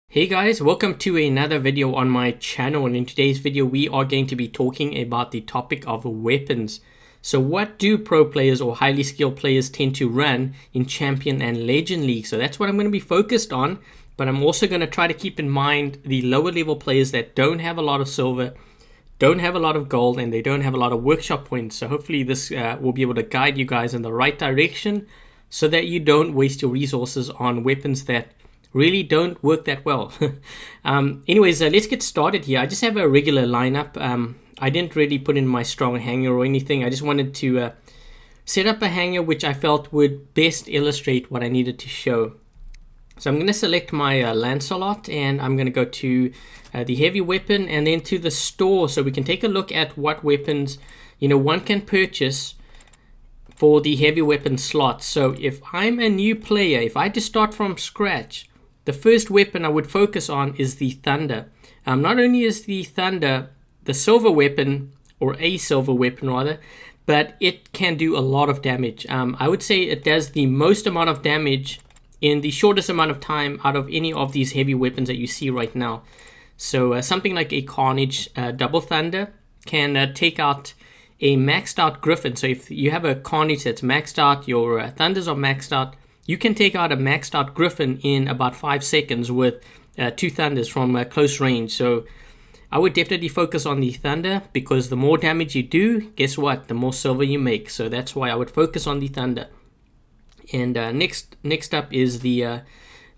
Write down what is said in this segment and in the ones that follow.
Hey guys, welcome to another video on my channel, and in today's video we are going to be talking about the topic of weapons. So what do pro players or highly skilled players tend to run in Champion and Legend League? So that's what I'm going to be focused on, but I'm also going to try to keep in mind the lower level players that don't have a lot of silver, don't have a lot of gold, and they don't have a lot of workshop points. So hopefully this will be able to guide you guys in the right direction so that you don't waste your resources on weapons that really don't work that well. Anyways, let's get started here. I just have a regular lineup. I didn't really put in my strong hangar or anything. I just wanted to set up a hangar which I felt would best illustrate what I needed to show. So I'm going to select my Lancelot, and I'm going to go to the heavy weapon and then to the store, so we can take a look at what weapons one can purchase for the heavy weapon slot. So if I'm a new player, if I just start from scratch, the first weapon I would focus on is the Thunder. Not only is the Thunder the silver weapon, or a silver weapon rather, but it can do a lot of damage. I would say it does the most amount of damage in the shortest amount of time out of any of these heavy weapons that you see right now. So something like a Carnage Double Thunder can take out a maxed out Griffin. So if you have a Carnage that's maxed out, your Thunders are maxed out, you can take out a maxed out Griffin in about 5 seconds with 2 Thunders from close range. So I would definitely focus on the Thunder, because the more damage you do, guess what? The more silver you make. So that's why I would focus on the Thunder. And next up is the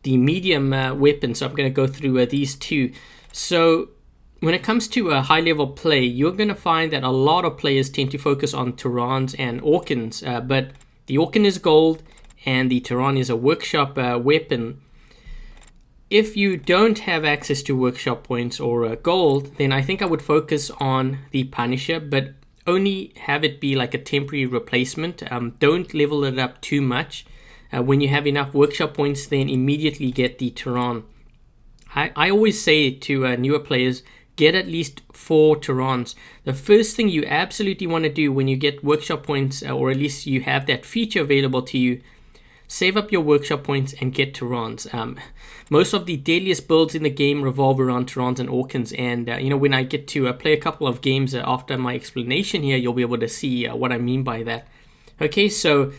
medium weapon. So I'm going to go through these two. So when it comes to a high level play, you're going to find that a lot of players tend to focus on Tarans and Orkans, but the Orkan is gold and the Taran is a workshop weapon. If you don't have access to workshop points or gold, then I think I would focus on the Punisher, but only have it be like a temporary replacement. Don't level it up too much. When you have enough workshop points, then immediately get the Taran. I always say to newer players, get at least 4 Tarans. The first thing you absolutely want to do when you get workshop points, or at least you have that feature available to you, save up your workshop points and get Tarans. Most of the deadliest builds in the game revolve around Tarans and Orkans, and when I get to play a couple of games after my explanation here, you'll be able to see what I mean by that. Okay, so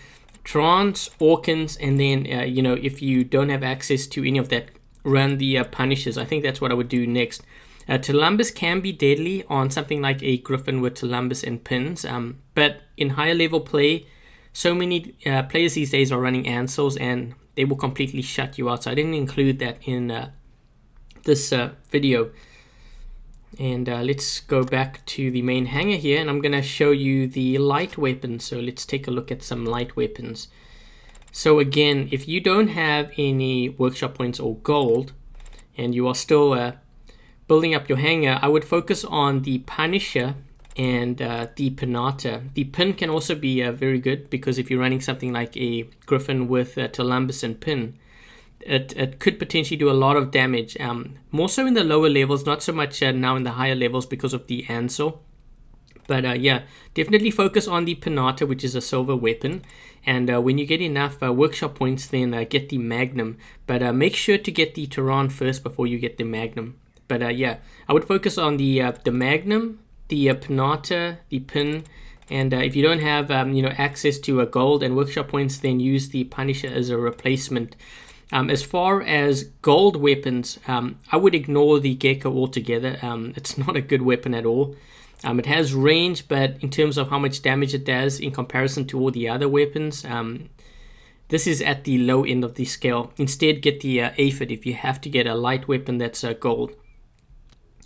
Tarans, Orkans, and then if you don't have access to any of that, run the Punishers. I think that's what I would do next. Tulumbus can be deadly on something like a Griffin with Tulumbus and pins, but in higher level play, so many players these days are running Ansels and they will completely shut you out. So I didn't include that in this video. And let's go back to the main hangar here, and I'm going to show you the light weapons. So let's take a look at some light weapons. So again, if you don't have any workshop points or gold, and you are still building up your hangar, I would focus on the Punisher and the Pinata. The Pin can also be very good, because if you're running something like a Griffin with Tulumbus and Pin, it could potentially do a lot of damage. More so in the lower levels, not so much now in the higher levels because of the Ansel. But yeah, definitely focus on the Pinata, which is a silver weapon. And when you get enough workshop points, then get the Magnum. But make sure to get the Taran first before you get the Magnum. But yeah, I would focus on the Magnum, the Pinata, the Pin, and if you don't have access to a gold and workshop points, then use the Punisher as a replacement. As far as gold weapons, I would ignore the Gecko altogether. It's not a good weapon at all. It has range, but in terms of how much damage it does in comparison to all the other weapons, this is at the low end of the scale. Instead, get the aphid if you have to get a light weapon that's gold.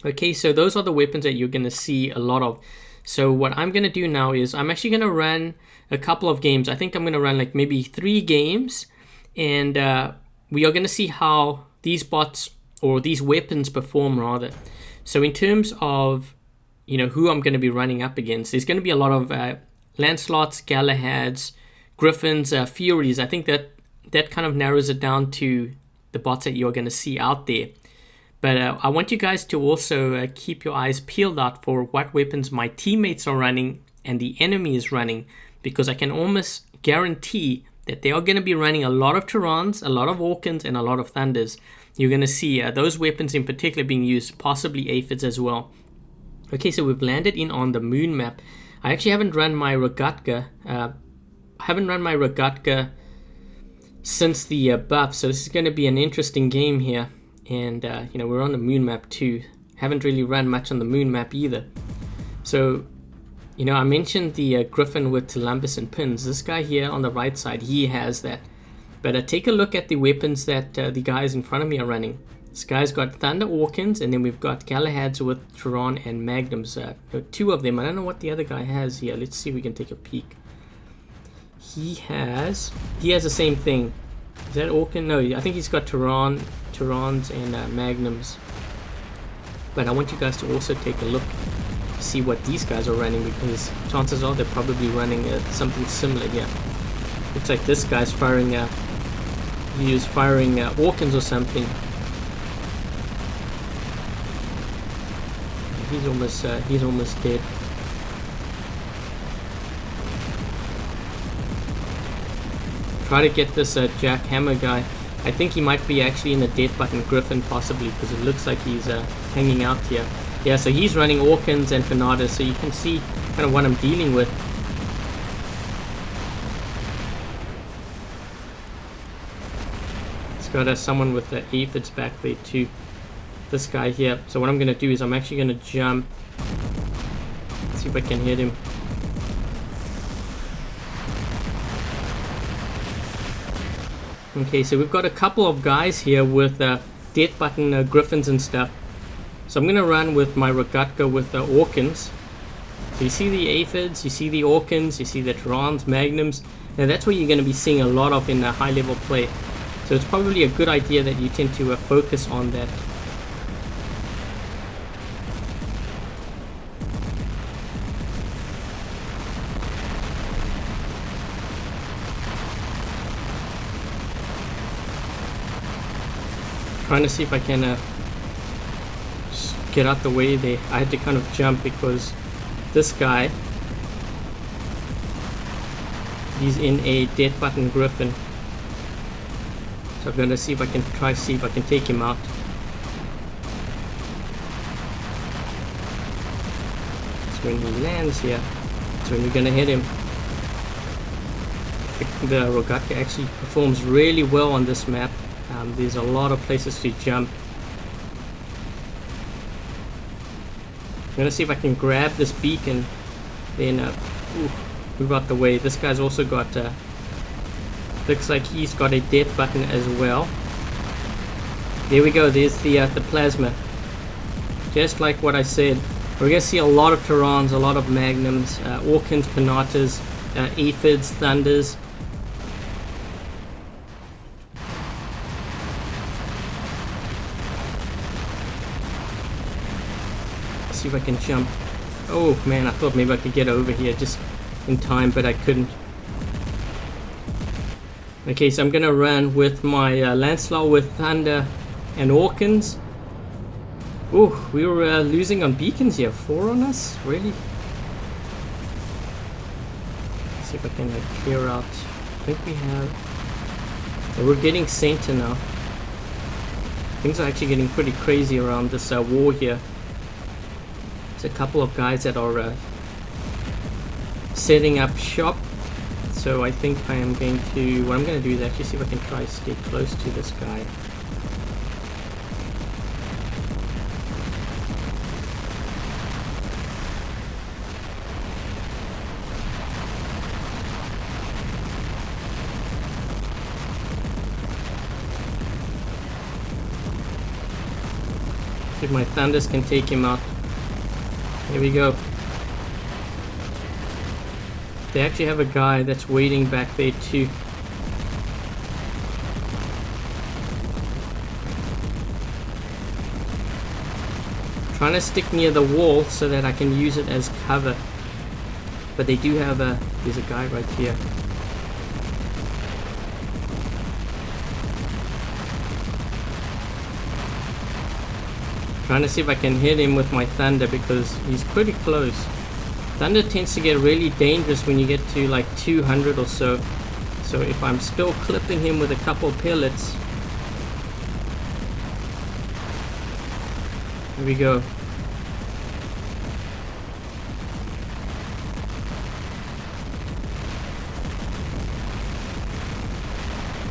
Okay, so those are the weapons that you're going to see a lot of. So what I'm going to do now is I'm actually going to run a couple of games. I think I'm going to run like maybe 3 games, and we are going to see how these bots, or these weapons, perform rather. So in terms of who I'm going to be running up against, there's going to be a lot of Lancelots, Galahads, Griffins, Furies. I think that kind of narrows it down to the bots that you're going to see out there. But I want you guys to also keep your eyes peeled out for what weapons my teammates are running and the enemy is running, because I can almost guarantee that they are going to be running a lot of Tarans, a lot of Orkans, and a lot of Thunders. You're going to see those weapons in particular being used, possibly aphids as well. Okay, so we've landed in on the moon map. I actually haven't run my Rogatka. Since the buff, so this is going to be an interesting game here. And we're on the moon map too. Haven't really run much on the moon map either. So, I mentioned the Griffin with Columbus and pins. This guy here on the right side, he has that. But take a look at the weapons that the guys in front of me are running. This guy's got Thunder Orkans, and then we've got Galahads with Taran and Magnums. Two of them. I don't know what the other guy has here. Let's see if we can take a peek. He has the same thing. Is that Orkan? No, I think he's got Tarans and Magnums. But I want you guys to also take a look, see what these guys are running, because chances are they're probably running something similar here. Looks like this guy's firing. He was firing Orkans or something. He's almost dead. Try to get this Jack Hammer guy. I think he might be actually in the Death Button Griffin possibly, because it looks like he's hanging out here. Yeah, so he's running Orkans and Panadas, so you can see kind of what I'm dealing with. It's got someone with the aphids back there too. This guy here. So what I'm going to do is I'm actually going to jump. Let's see if I can hit him. Okay, so we've got a couple of guys here with Death Button Griffins and stuff. So I'm going to run with my Rogatka with the Orkans. So you see the aphids, you see the Orkans, you see the Tarans, Magnums. Now that's what you're going to be seeing a lot of in high level play. So it's probably a good idea that you tend to focus on that. Trying to see if I can get out the way there. I had to kind of jump because this guy, he's in a Death Button Griffin. So I'm going to see if I can take him out. So when he lands here, that's when we're going to hit him. The Rogatka actually performs really well on this map. There's a lot of places to jump. I'm gonna see if I can grab this beacon, then move out the way. This guy's also got looks like he's got a Death Button as well. There we go. There's the plasma. Just like what I said, we're gonna see a lot of Tarans, a lot of Magnums, Orkans, Panatas, aphids, Thunders. See if I can jump. Oh man, I thought maybe I could get over here just in time, but I couldn't. Okay, so I'm gonna run with my Lancelot with Thunder and Orkans. Oh, we were losing on beacons here. 4 on us? Really? Let's see if I can clear out. I think we have... Yeah, we're getting center now. Things are actually getting pretty crazy around this war here. There's a couple of guys that are setting up shop, so I think I am going to, what I'm going to do is actually see if I can try to stay close to this guy. See if my Thunders can take him out. Here we go. They actually have a guy that's waiting back there too. Trying to stick near the wall so that I can use it as cover. But they do have there's a guy right here. Trying to see if I can hit him with my Thunder because he's pretty close. Thunder tends to get really dangerous when you get to like 200 or so. So if I'm still clipping him with a couple pellets, here we go.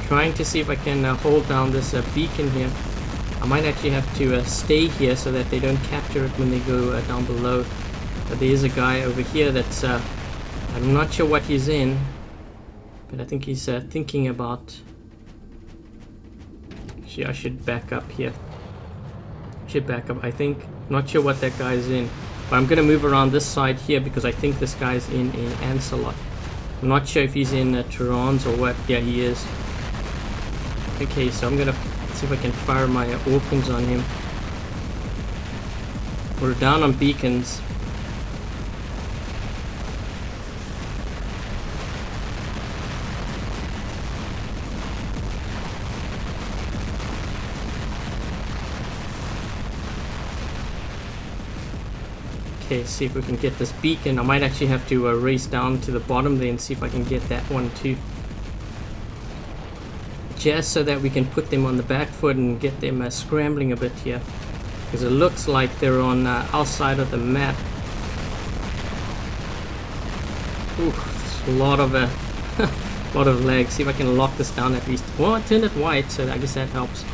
Trying to see if I can hold down this beacon here. I might actually have to stay here so that they don't capture it when they go down below. But there is a guy over here that's, I'm not sure what he's in, but I think he's thinking about... Actually, I should back up here. Should back up, I think. Not sure what that guy's in. But I'm going to move around this side here because I think this guy's in an Ancelot. I'm not sure if he's in Tarans or what. Yeah, he is. Okay, so I'm going to see if I can fire my Orkans on him. We're down on beacons. Okay, see if we can get this beacon. I might actually have to race down to the bottom there and see if I can get that one too. Just so that we can put them on the back foot and get them scrambling a bit here. Because it looks like they're on outside of the map. Ooh, a lot of lot of lag. See if I can lock this down at least. Well, I turned it white, so I guess that helps.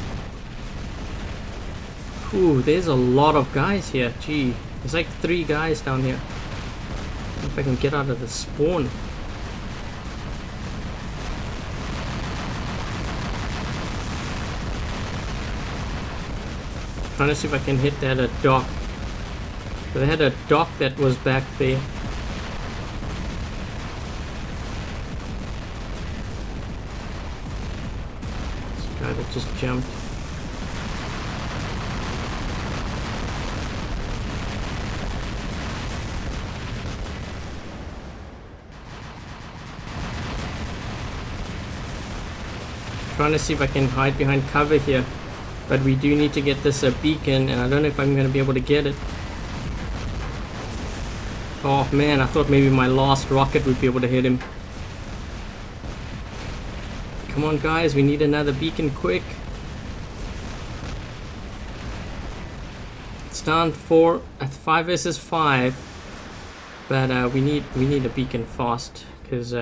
Ooh, there's a lot of guys here. Gee, there's like 3 guys down here. If I can get out of the spawn. Trying to see if I can hit that dock. So they had a dock that was back there. This guy that just jumped. Trying to see if I can hide behind cover here. But we do need to get this beacon, and I don't know if I'm going to be able to get it. Oh man, I thought maybe my last rocket would be able to hit him. Come on guys, we need another beacon quick. It's down 5 versus 5. But we need a beacon fast, because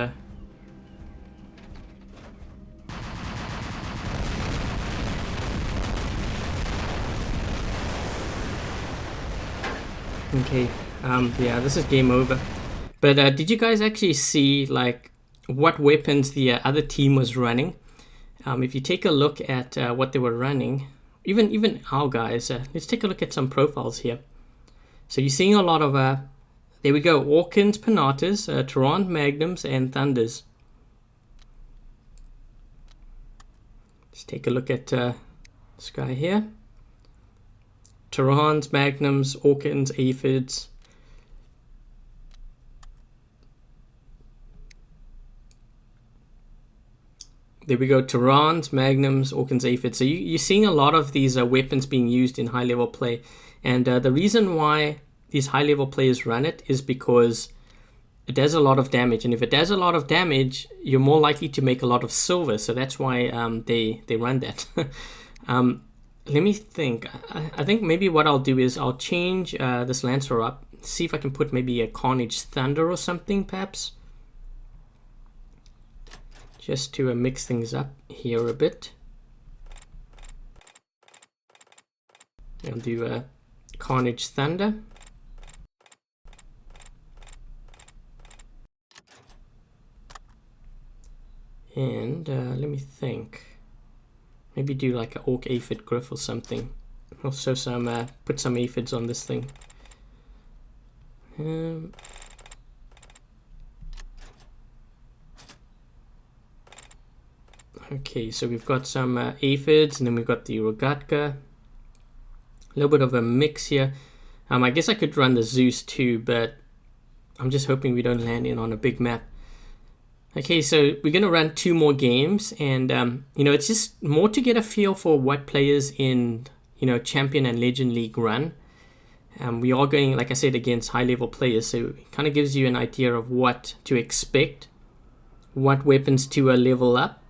okay, yeah, this is game over. But did you guys actually see like what weapons the other team was running? If you take a look at what they were running, even our guys, let's take a look at some profiles here. So you're seeing a lot of, there we go, Orkans, Panatas, Tarant Magnums, and Thunders. Let's take a look at this guy here. Tarans, Magnums, Orkans, Aphids. There we go, Tarans, Magnums, Orkans, Aphids. So you're seeing a lot of these weapons being used in high-level play. And the reason why these high-level players run it is because it does a lot of damage. And if it does a lot of damage, you're more likely to make a lot of silver. So that's why they run that. Let me think. I think maybe what I'll do is I'll change this Lancer up. See if I can put maybe a Carnage Thunder or something, perhaps. Just to mix things up here a bit. I'll do a Carnage Thunder. And let me think. Maybe do like an Orc Aphid Griff or something. Also some put some aphids on this thing. Okay, so we've got some aphids, and then we've got the Rogatka. A little bit of a mix here. I guess I could run the Zeus too, but I'm just hoping we don't land in on a big map. Okay, so we're going to run 2 more games, and you know, it's just more to get a feel for what players in, you know, Champion and Legend League run. We are going, like I said, against high-level players, so it kind of gives you an idea of what to expect what weapons to level up.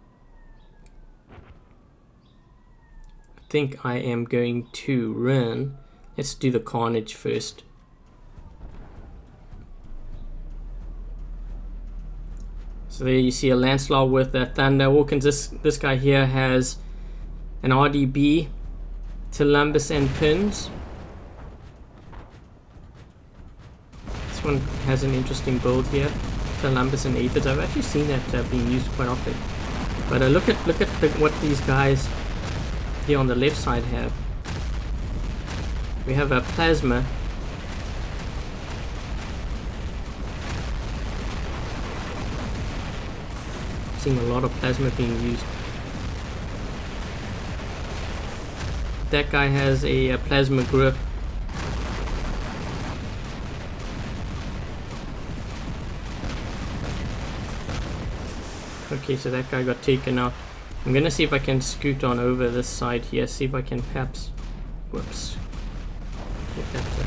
I think I am going to run. Let's do the Carnage first. So there you see a Lancelot with Thunder. Orkans. This guy here has an RDB, Columbus and Pins. This one has an interesting build here. Columbus and Aphids. I've actually seen that being used quite often. But look at what these guys here on the left side have. We have a Plasma. Seeing a lot of Plasma being used. That guy has a Plasma Grip. Okay, so that guy got taken out. I'm gonna see if I can scoot on over this side here, see if I can perhaps, whoops, get that there.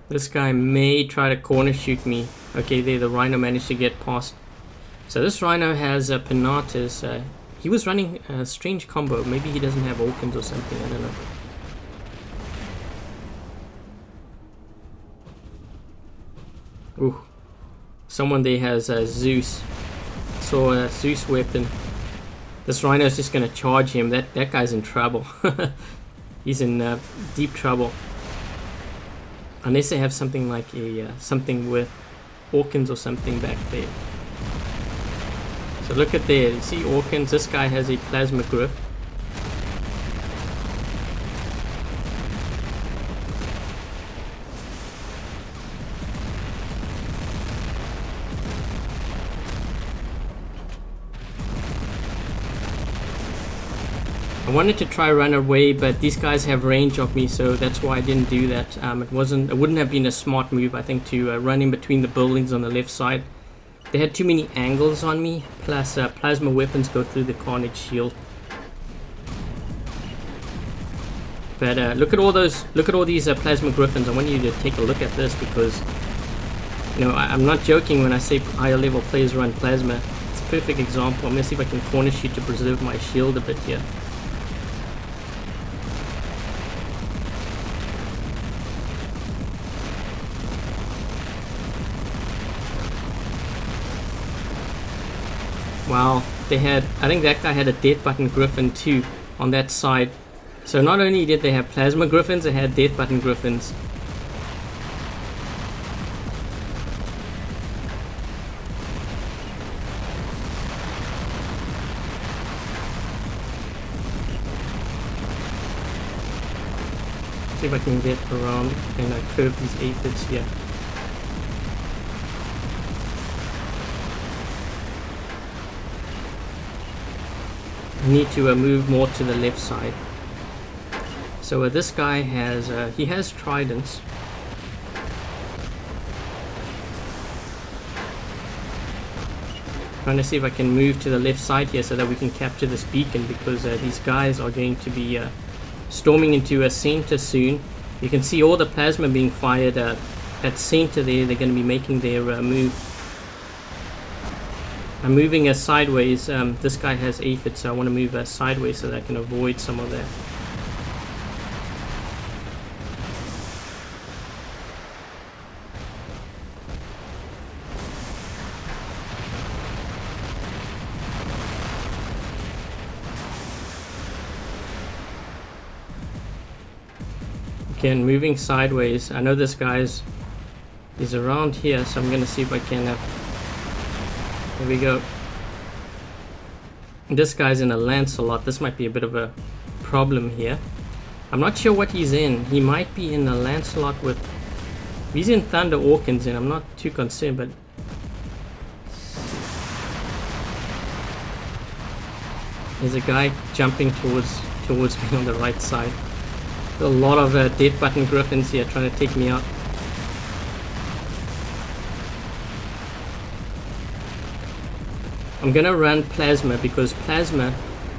This guy may try to corner shoot me. Okay, there, the Rhino managed to get past. So this Rhino has Pinatas. He was running a strange combo. Maybe he doesn't have Orkans or something, I don't know. Ooh, someone there has Zeus. So a Zeus weapon. This Rhino is just gonna charge him. That guy's in trouble. He's in deep trouble. Unless they have something like a something with Orkans or something back there. So look at there. You see Orkans. This guy has a Plasma Grip. I wanted to try run away, but these guys have range of me, so that's why I didn't do that. It wouldn't have been a smart move, I think, to run in between the buildings on the left side. They had too many angles on me, plus Plasma weapons go through the Carnage shield. But look at all these Plasma Griffins. I want you to take a look at this, because you know I'm not joking when I say higher level players run Plasma. It's a perfect example. I'm gonna see if I can corner shoot to preserve my shield a bit here. Wow, I think that guy had a Death Button Griffin too on that side. So not only did they have Plasma Griffins, they had Death Button Griffins. See if I can get around and curve these aphids here. Need to move more to the left side. So this guy has he has tridents. Trying to see if I can move to the left side here so that we can capture this beacon, because these guys are going to be storming into a center soon. You can see all the Plasma being fired at center there. They're going to be making their move. I'm moving sideways. This guy has aphids, so I want to move sideways so that I can avoid some of that. Okay, and moving sideways. I know this guy's is around here, so I'm going to see if I can there we go. This guy's in a Lancelot. This might be a bit of a problem here. I'm not sure what he's in. He might be in a Lancelot with... He's in Thunder Orkans, and I'm not too concerned, but... There's a guy jumping towards me on the right side. A lot of Death Button Griffins here trying to take me out. I'm gonna run Plasma, because Plasma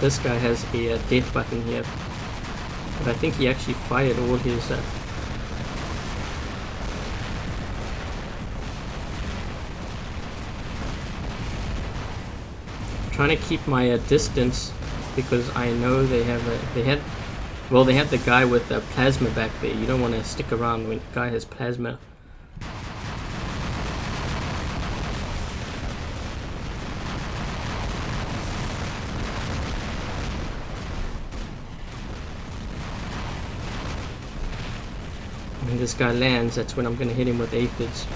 This guy has a death button here, but I think he actually fired all his trying to keep my distance, because I know they have they had the guy with the plasma back there. You don't want to stick around when the guy has plasma. When this guy lands, that's when I'm going to hit him with aphids.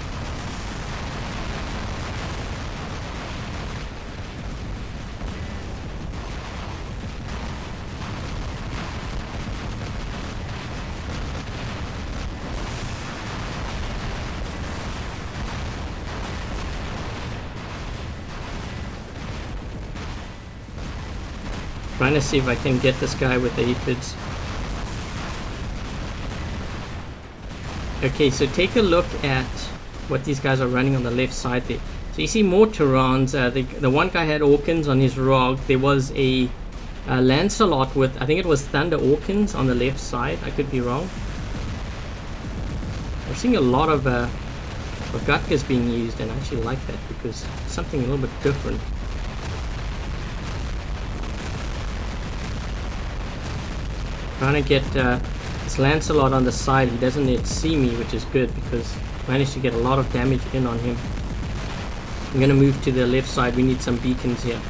Trying to see if I can get this guy with the aphids. Okay, so take a look at what these guys are running on the left side there. So you see more Tarans. The one guy had Orkans on his rog. There was a Lancelot with, I think it was Thunder Orkans on the left side. I could be wrong. I'm seeing a lot of Rogutkas being used, and I actually like that because it's something a little bit different. Trying to get this Lancelot on the side. He doesn't yet see me, which is good because I managed to get a lot of damage in on him. I'm going to move to the left side. We need some beacons here.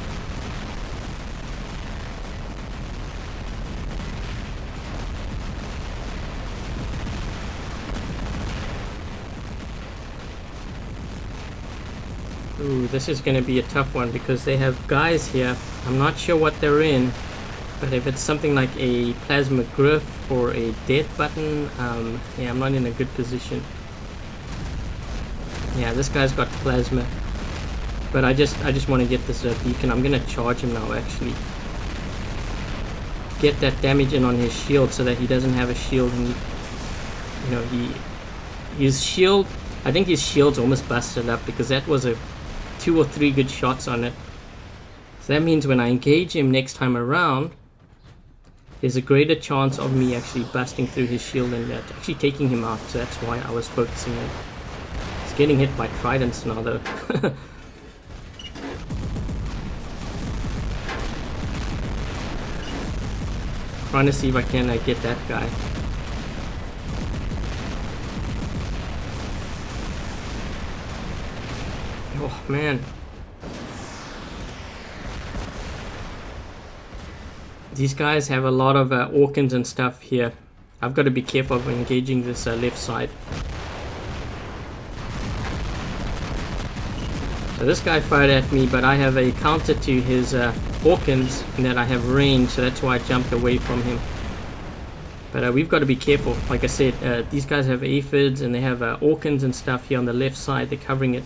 Ooh, this is going to be a tough one because they have guys here. I'm not sure what they're in. But if it's something like a plasma griff or a death button, yeah, I'm not in a good position. Yeah, this guy's got plasma, but I just want to get this beacon. I'm gonna charge him now, actually. Get that damage in on his shield so that he doesn't have a shield, and his shield. I think his shield's almost busted up because that was a 2 or 3 good shots on it. So that means when I engage him next time around, there's a greater chance of me actually busting through his shield and actually taking him out. So that's why I was focusing on. He's getting hit by tridents now though. Trying to see if I can get that guy. Oh man. These guys have a lot of Orkans and stuff here. I've got to be careful of engaging this left side. So this guy fired at me, but I have a counter to his Orkans in that I have range, so that's why I jumped away from him. But we've got to be careful. Like I said, these guys have aphids and they have Orkans and stuff here on the left side. They're covering it.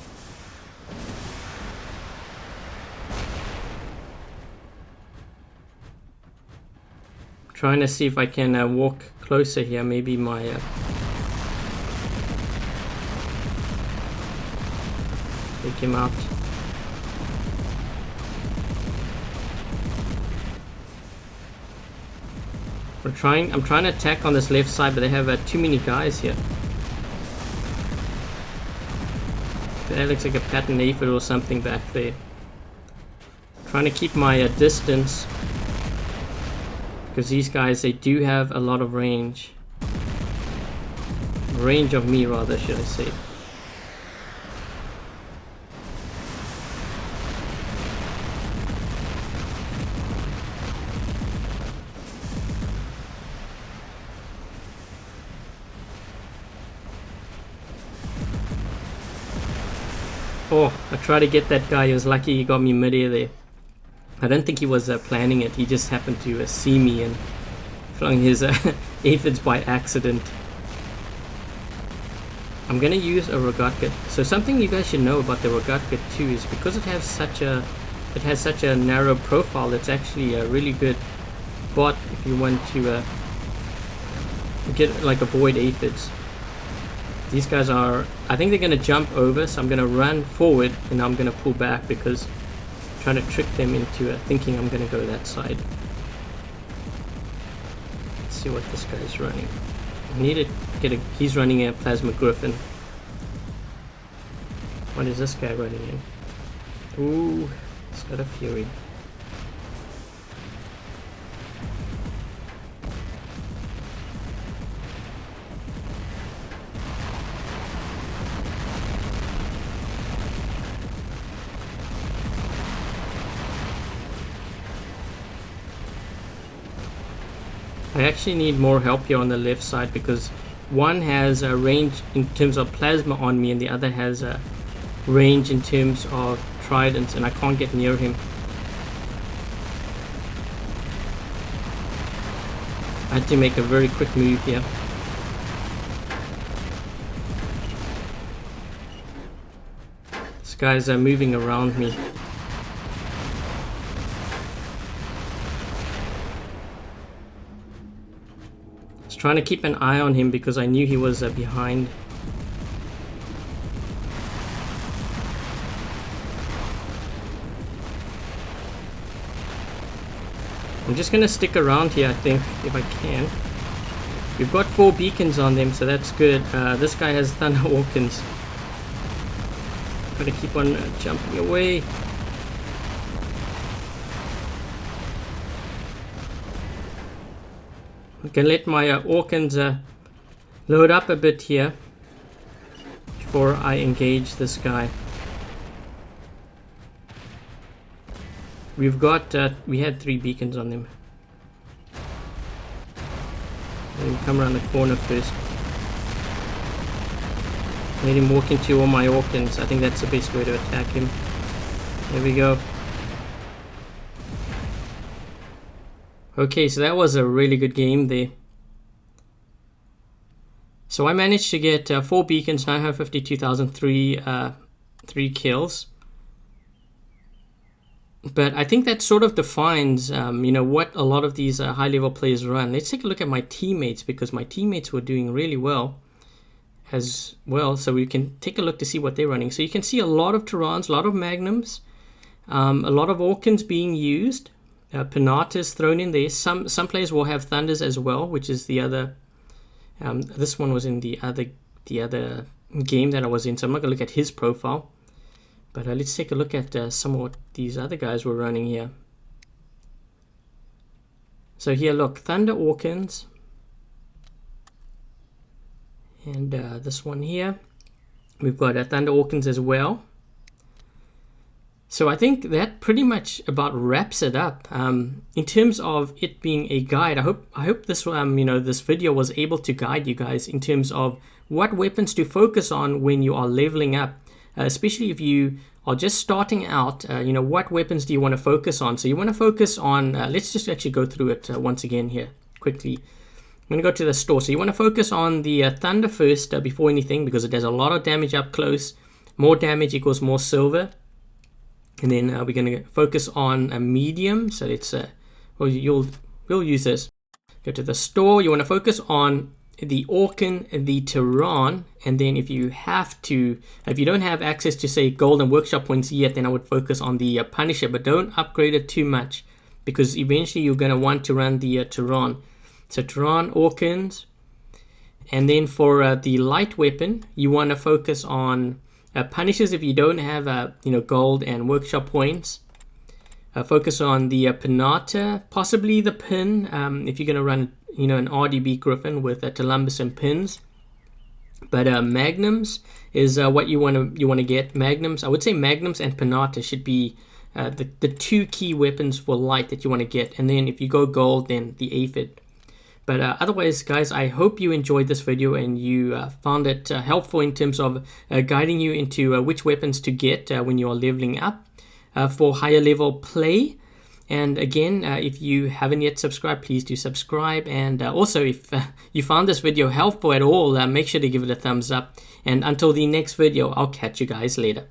Trying to see if I can walk closer here. Maybe my take him out. I'm trying to attack on this left side, but they have too many guys here. That looks like a pattern aphid or something back there. Trying to keep my distance. Because these guys, they do have a lot of range. Range of me, rather, should I say. Oh, I tried to get that guy. He was lucky he got me mid-air there. I don't think he was planning it. He just happened to see me and flung his aphids by accident. I'm going to use a Rogutka. So something you guys should know about the Rogutka too is because it has such a narrow profile, it's actually a really good bot if you want to avoid aphids. These guys are, I think they're going to jump over, so I'm going to run forward and I'm going to pull back because trying to trick them into thinking I'm going to go that side. Let's see what this guy's running. I need to get a... He's running a plasma griffin. What is this guy running in? Ooh, he's got a fury. I actually need more help here on the left side because one has a range in terms of plasma on me and the other has a range in terms of tridents, and I can't get near him. I had to make a very quick move here. This guy's moving around me. Trying to keep an eye on him because I knew he was behind. I'm just gonna stick around here, I think, if I can. We've got 4 beacons on them, so that's good. This guy has Thunder Orkans. Gotta keep on jumping away. I'm gonna let my Orkans load up a bit here before I engage this guy. We've got, we had 3 beacons on them. Let him come around the corner first. Let him walk into all my Orkans. I think that's the best way to attack him. There we go. Okay, so that was a really good game there. So I managed to get 4 beacons, 952,003 3 kills. But I think that sort of defines, you know, what a lot of these high-level players run. Let's take a look at my teammates, because my teammates were doing really well as well. So we can take a look to see what they're running. So you can see a lot of Tarans, a lot of Magnums, a lot of Orkans being used. Pinatas thrown in there. Some players will have Thunders as well, which is the other. This one was in the other game that I was in, so I'm not gonna look at his profile. But let's take a look at some of what these other guys were running here. So here, look, Thunder Orkans, and this one here, we've got Thunder Orkans as well. So I think that pretty much about wraps it up. In terms of it being a guide, I hope this you know, this video was able to guide you guys in terms of what weapons to focus on when you are leveling up, especially if you are just starting out. You know, what weapons do you want to focus on? So you want to focus on. Let's just actually go through it once again here quickly. I'm going to go to the store. So you want to focus on the Thunder first before anything, because it does a lot of damage up close. More damage equals more silver. And then we're going to focus on a medium. So it's we'll use this. Go to the store. You want to focus on the Orkan, the Taran, and then if you don't have access to, say, gold and workshop points yet, then I would focus on the Punisher, but don't upgrade it too much, because eventually you're going to want to run the Taran. So Taran, Orkans, and then for the light weapon, you want to focus on Punishers if you don't have you know, gold and workshop points. Focus on the Pinata, possibly the Pin, if you're going to run, you know, an RDB Griffin with Columbus and Pins. But Magnums is what you want to get. Magnums, I would say Magnums and Pinata should be the 2 key weapons for light that you want to get. And then if you go gold, then the aphid. But otherwise, guys, I hope you enjoyed this video and you found it helpful in terms of guiding you into which weapons to get when you are leveling up for higher level play. And again, if you haven't yet subscribed, please do subscribe. And also, if you found this video helpful at all, make sure to give it a thumbs up. And until the next video, I'll catch you guys later.